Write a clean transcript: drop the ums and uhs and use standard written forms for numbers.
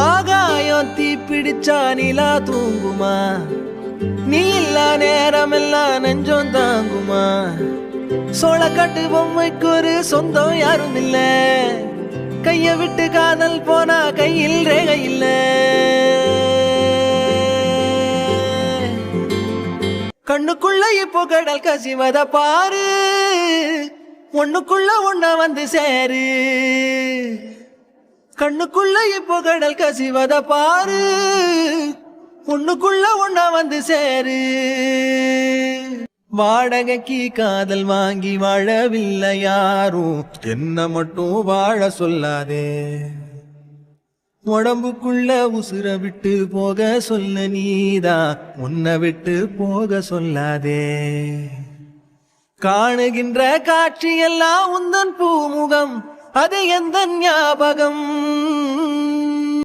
ஆகாயம் தீ பிடிச்சா நிலா தூங்குமா, நீ இல்லா நேரமெல்லாம் நெஞ்சம் தாங்குமா. சோளக்காட்டு பொம்மைக்கு ஒரு சொந்தம் யாரும் இல்ல, கைய விட்டு காதல் போனா கையில் ரேகை இல்ல. கண்ணுக்குள்ள இப்போ கடல் கசிவத பாரு, ஒண்ணுக்குள்ள ஒண்ண வந்து சேரு. கண்ணுக்குள்ள இப்போ கடல் கசிவத பாரு, ஒண்ணுக்குள்ள ஒண்ண வந்து சேரு. வாடகைக்கு காதல் வாங்கி வாழவில்லை யாரும், என்ன மட்டும் வாழ சொல்லாதே. உடம்புக்குள்ள உசுர விட்டு போக சொல்ல நீதான், உன்னை விட்டு போக சொல்லாதே. காணுகின்ற காட்சியெல்லாம் உந்தன் பூமுகம், அது எந்த ஞாபகம்.